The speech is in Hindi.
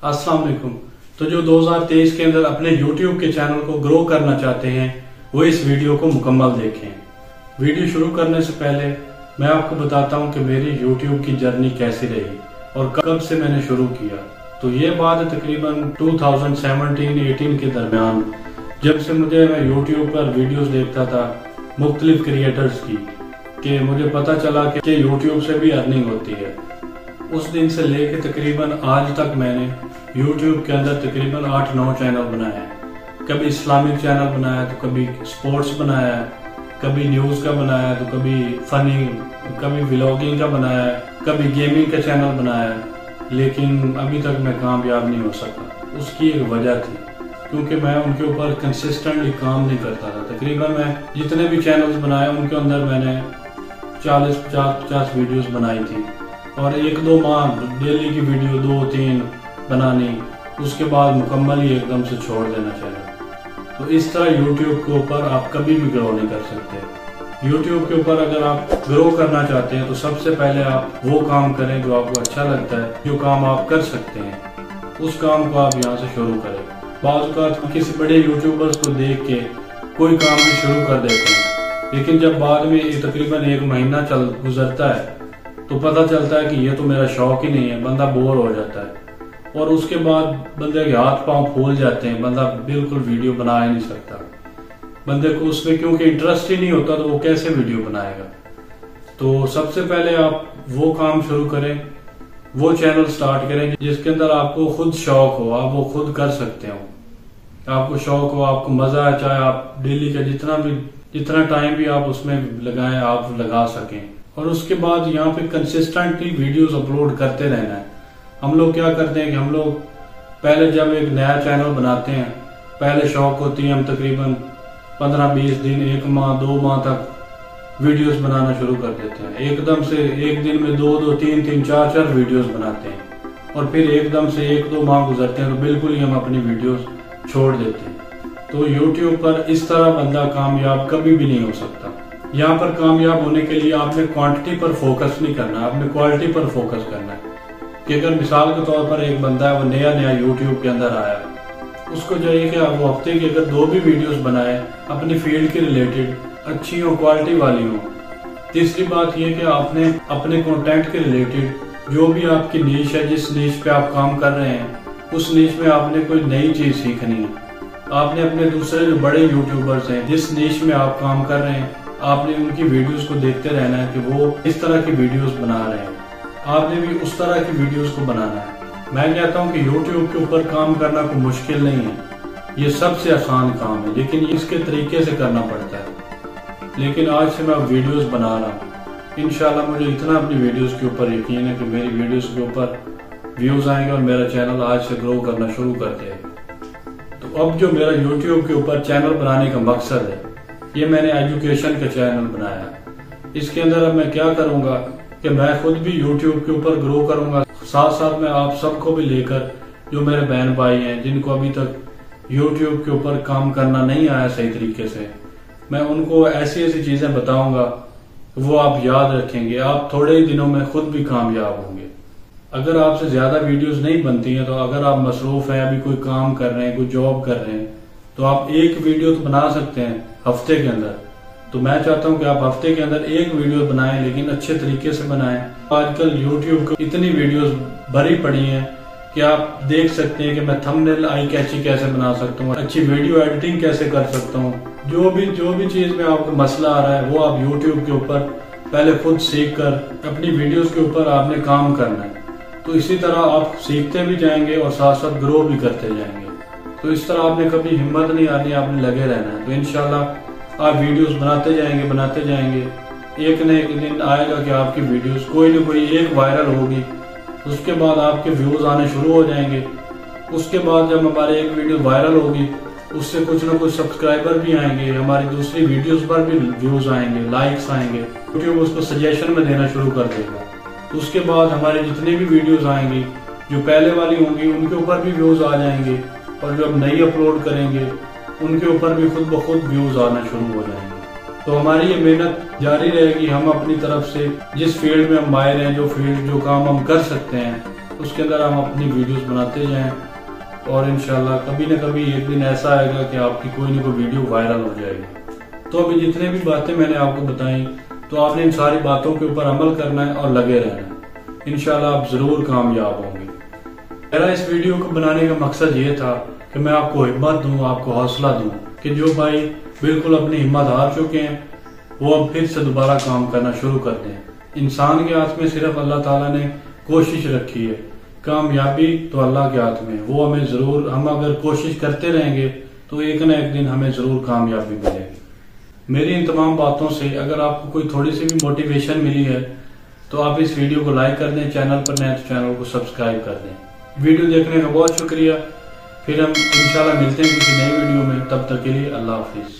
अस्सलाम वालेकुम। तो जो 2023 के अंदर अपने YouTube के चैनल को ग्रो करना चाहते हैं वो इस वीडियो को मुकम्मल देखें। वीडियो शुरू करने से पहले मैं आपको बताता हूं कि मेरी YouTube की जर्नी कैसी रही और कब से मैंने शुरू किया। तो ये बात है तकरीबन 2017-18 के दरमियान, जब से मैं YouTube पर वीडियोस देखता था मुख्तलिफ क्रिएटर्स की, कि मुझे पता चला कि YouTube से भी अर्निंग होती है। उस दिन से लेके तकरीबन आज तक मैंने YouTube के अंदर तकरीबन 8-9 चैनल बनाए हैं। कभी इस्लामिक चैनल बनाया, तो कभी स्पोर्ट्स बनाया, कभी न्यूज़ का बनाया, तो कभी फनी, कभी व्लॉगिंग का बनाया, कभी गेमिंग का चैनल बनाया, लेकिन अभी तक मैं कामयाब नहीं हो सका। उसकी एक वजह थी क्योंकि मैं उनके ऊपर कंसिस्टेंटली काम नहीं करता था। तकरीबन मैं जितने भी चैनल्स बनाए उनके अंदर मैंने 40-50 वीडियोस बनाई थी और 1-2 माह डेली की वीडियो 2-3 बनानी, उसके बाद मुकम्मल ही एकदम से छोड़ देना चैनल। तो इस तरह YouTube के ऊपर आप कभी भी ग्रो नहीं कर सकते। YouTube के ऊपर अगर आप ग्रो करना चाहते हैं तो सबसे पहले आप वो काम करें जो आपको अच्छा लगता है, जो काम आप कर सकते हैं, उस काम को आप यहाँ से शुरू करें। बाज़ औक़ात किसी बड़े यूट्यूबर्स को देख के कोई काम भी शुरू कर देते हैं, लेकिन जब बाद में तकरीबन 1 महीना गुजरता है तो पता चलता है कि ये तो मेरा शौक ही नहीं है, बंदा बोर हो जाता है और उसके बाद बंदे के हाथ पांव फूल जाते हैं, बंदा बिल्कुल वीडियो बना ही नहीं सकता। बंदे को उसमें क्योंकि इंटरेस्ट ही नहीं होता तो वो कैसे वीडियो बनाएगा। तो सबसे पहले आप वो काम शुरू करें, वो चैनल स्टार्ट करें जिसके अंदर आपको खुद शौक हो, आप वो खुद कर सकते हो, आपको शौक हो, आपको मजा आए, चाहे आप डेली का जितना टाइम भी आप उसमें लगाएं आप लगा सकें। और उसके बाद यहाँ पे कंसिस्टेंटली वीडियोस अपलोड करते रहना है। हम लोग क्या करते हैं कि हम लोग पहले जब एक नया चैनल बनाते हैं, पहले शौक होती है, हम तकरीबन 15-20 दिन, 1 माह 2 माह तक वीडियोस बनाना शुरू कर देते हैं। एकदम से एक दिन में 2-2, 3-3, 4-4 वीडियोस बनाते हैं और फिर एकदम से 1-2 माह गुजरते हैं तो बिल्कुल ही हम अपनी वीडियोस छोड़ देते हैं। तो YouTube पर इस तरह बंदा कामयाब कभी भी नहीं हो सकता। यहाँ पर कामयाब होने के लिए आपने क्वांटिटी पर फोकस नहीं करना, आपने क्वालिटी पर फोकस करना है। कि अगर मिसाल के तौर पर एक बंदा है, वो नया YouTube के अंदर आया, उसको चाहिए कि वो हफ्ते की अगर 2 भी वीडियोस बनाए अपनी फील्ड के रिलेटेड, अच्छी हो, क्वालिटी वाली हो। तीसरी बात यह कि आपने अपने कंटेंट के रिलेटेड जो भी आपकी नीश है, जिस नीश पे आप काम कर रहे हैं, उस नीश में आपने कोई नई चीज सीखनी है। आपने अपने दूसरे जो बड़े यूट्यूबर्स हैं, जिस नीश में आप काम कर रहे हैं, आपने उनकी वीडियोस को देखते रहना है कि वो इस तरह की वीडियोस बना रहे हैं, आपने भी उस तरह की वीडियोस को बनाना है। मैं कहता हूं कि YouTube के ऊपर काम करना कोई मुश्किल नहीं है, ये सबसे आसान काम है, लेकिन इसके तरीके से करना पड़ता है। लेकिन आज से मैं वीडियोस बना रहा हूँ, इंशाल्लाह मुझे इतना अपनी वीडियोस के ऊपर यकीन है कि मेरी वीडियोस के ऊपर व्यूज आएंगे और मेरा चैनल आज से ग्रो करना शुरू कर देगा। तो अब जो मेरा YouTube के ऊपर चैनल बनाने का मकसद है, ये मैंने एजुकेशन का चैनल बनाया। इसके अंदर अब मैं क्या करूंगा कि मैं खुद भी YouTube के ऊपर ग्रो करूंगा, साथ साथ मैं आप सबको भी लेकर, जो मेरे बहन भाई हैं जिनको अभी तक YouTube के ऊपर काम करना नहीं आया सही तरीके से, मैं उनको ऐसी ऐसी चीजें बताऊंगा वो आप याद रखेंगे, आप थोड़े ही दिनों में खुद भी कामयाब होंगे। अगर आपसे ज्यादा वीडियोस नहीं बनती हैं, तो अगर आप मसरूफ हैं, अभी कोई काम कर रहे हैं, कोई जॉब कर रहे हैं, तो आप एक वीडियो तो बना सकते हैं हफ्ते के अंदर। तो मैं चाहता हूं कि आप हफ्ते के अंदर एक वीडियो बनाएं, लेकिन अच्छे तरीके से बनाएं। आजकल YouTube को इतनी वीडियोस भरी पड़ी हैं कि आप देख सकते हैं कि मैं थंबनेल आई कैची कैसे बना सकता हूँ, अच्छी वीडियो एडिटिंग कैसे कर सकता हूँ। जो भी चीज में आपको मसला आ रहा है वो आप YouTube के ऊपर पहले खुद सीख कर अपनी वीडियोस के ऊपर आपने काम करना है। तो इसी तरह आप सीखते भी जाएंगे और साथ साथ ग्रो भी करते जाएंगे। तो इस तरह आपने कभी हिम्मत नहीं आनी, आपने लगे रहना है। तो इंशाल्लाह आप वीडियोस बनाते जाएंगे। एक न एक दिन आएगा कि आपकी वीडियोस कोई न कोई एक वायरल होगी, उसके बाद आपके व्यूज आने शुरू हो जाएंगे। उसके बाद जब हमारे एक वीडियो वायरल होगी, उससे कुछ न कुछ सब्सक्राइबर भी आएंगे, हमारी दूसरी वीडियोस पर भी व्यूज आएंगे, लाइक्स आएंगे, यूट्यूब उसको सजेशन में देना शुरू कर देगा। उसके बाद हमारी जितनी भी वीडियोस आएंगी, जो पहले वाली होंगी, उनके ऊपर भी व्यूज आ जाएंगे और जो हम नई अपलोड करेंगे उनके ऊपर भी खुद ब खुद व्यूज आना शुरू हो जाएंगे। तो हमारी ये मेहनत जारी रहेगी। हम अपनी तरफ से जिस फील्ड में हम माहिर हैं, जो काम हम कर सकते हैं, उसके अंदर हम अपनी वीडियोस बनाते जाएं और इंशाल्लाह कभी न कभी एक दिन ऐसा आएगा कि आपकी कोई ना कोई वीडियो वायरल हो जाएगी। तो अभी जितने भी बातें मैंने आपको बताई, तो आपने इन सारी बातों के ऊपर अमल करना है और लगे रहना है। इंशाल्लाह आप जरूर कामयाब होंगे। मेरा इस वीडियो को बनाने का मकसद ये था कि मैं आपको हिम्मत दूं, आपको हौसला दूं कि जो भाई बिल्कुल अपनी हिम्मत हार चुके हैं वो अब फिर से दोबारा काम करना शुरू कर दें। इंसान के हाथ में सिर्फ अल्लाह ताला ने कोशिश रखी है, कामयाबी तो अल्लाह के हाथ में। वो हमें जरूर, हम अगर कोशिश करते रहेंगे तो एक न एक दिन हमें जरूर कामयाबी मिलेगी। मेरी इन तमाम बातों से अगर आपको कोई थोड़ी सी भी मोटिवेशन मिली है तो आप इस वीडियो को लाइक कर दें, चैनल पर नए तो चैनल को सब्सक्राइब कर दें। वीडियो देखने का बहुत शुक्रिया। फिर हम इंशाल्लाह मिलते हैं किसी नई वीडियो में। तब तक के लिए अल्लाह हाफिज।